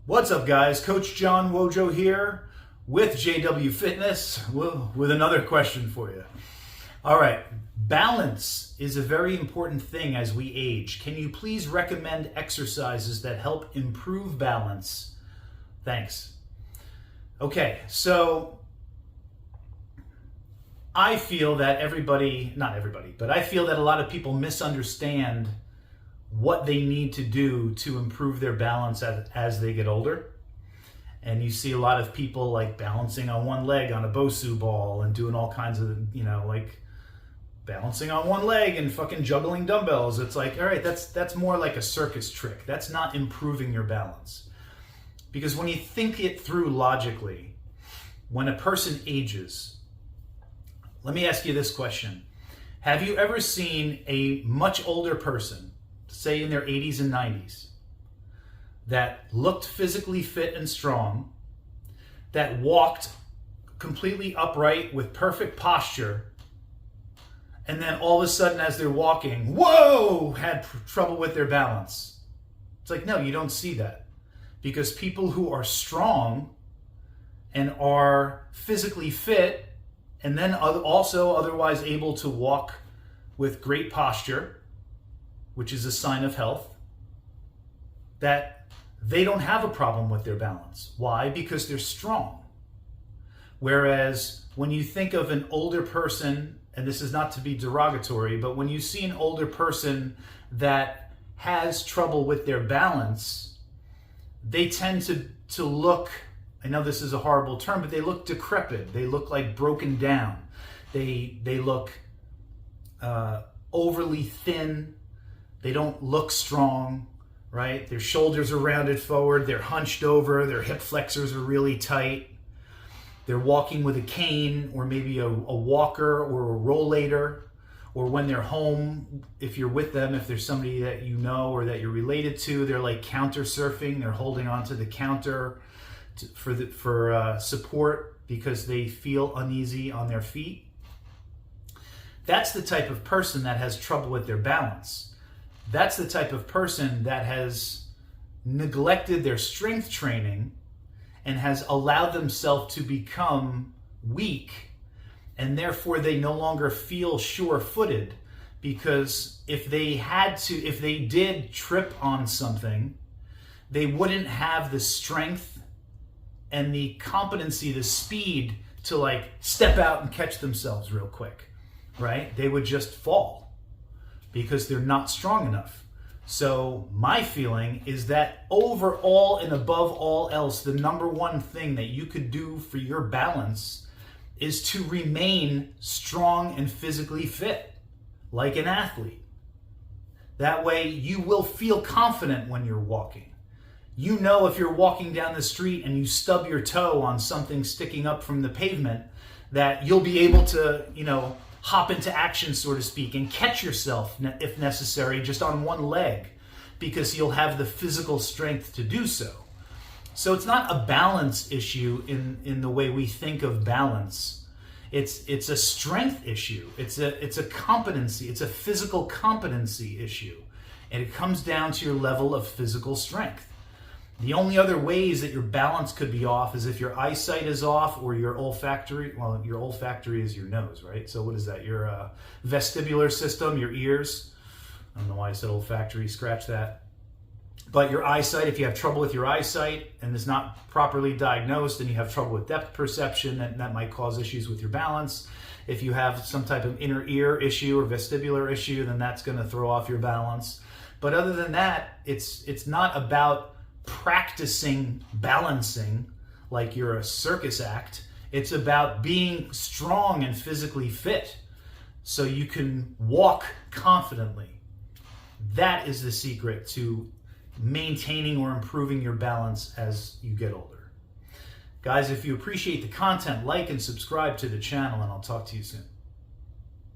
What's up, guys? Coach John Wojo here with JW Fitness with another question for you. All right, balance is a very important thing as we age. Can you please recommend exercises that help improve balance? Thanks. Okay, so I feel that not everybody, but I feel that a lot of people misunderstand what they need to do to improve their balance as they get older. And you see a lot of people like balancing on one leg on a Bosu ball and doing all kinds of, like balancing on one leg and fucking juggling dumbbells. It's like, all right, that's more like a circus trick. That's not improving your balance. Because when you think it through logically, when a person ages, let me ask you this question. Have you ever seen a much older person, say in their 80s and 90s, that looked physically fit and strong, that walked completely upright with perfect posture, and then all of a sudden as they're walking, whoa, had trouble with their balance? It's like, no, you don't see that. Because people who are strong and are physically fit and then also otherwise able to walk with great posture, which is a sign of health, that they don't have a problem with their balance. Why? Because they're strong. Whereas when you think of an older person, and this is not to be derogatory, but when you see an older person that has trouble with their balance, they tend to look, I know this is a horrible term, but they look decrepit. They look like broken down. They look overly thin. They don't look strong, right? Their shoulders are rounded forward. They're hunched over. Their hip flexors are really tight. They're walking with a cane or maybe a walker or a rollator. Or when they're home, if you're with them, if there's somebody that you know or that you're related to, they're like counter surfing. They're holding onto the counter for support because they feel uneasy on their feet. That's the type of person that has trouble with their balance. That's the type of person that has neglected their strength training and has allowed themselves to become weak, and therefore they no longer feel sure-footed, because if they did trip on something, they wouldn't have the strength and the competency, the speed to like step out and catch themselves real quick, right? They would just fall because they're not strong enough. So my feeling is that overall and above all else, the number one thing that you could do for your balance is to remain strong and physically fit, like an athlete. That way you will feel confident when you're walking. You know, if you're walking down the street and you stub your toe on something sticking up from the pavement, that you'll be able to, hop into action, so to speak, and catch yourself if necessary, just on one leg, because you'll have the physical strength to do so. So it's not a balance issue in the way we think of balance. It's a strength issue. It's a competency. It's a physical competency issue. And it comes down to your level of physical strength. The only other ways that your balance could be off is if your eyesight is off or your olfactory, your olfactory is your nose, right? So what is that? Your vestibular system, your ears. I don't know why I said olfactory, scratch that. But your eyesight, if you have trouble with your eyesight and it's not properly diagnosed and you have trouble with depth perception, that might cause issues with your balance. If you have some type of inner ear issue or vestibular issue, then that's going to throw off your balance. But other than that, it's not about practicing balancing like you're a circus act. It's about being strong and physically fit so you can walk confidently. That is the secret to maintaining or improving your balance as you get older. Guys, if you appreciate the content, like and subscribe to the channel, and I'll talk to you soon.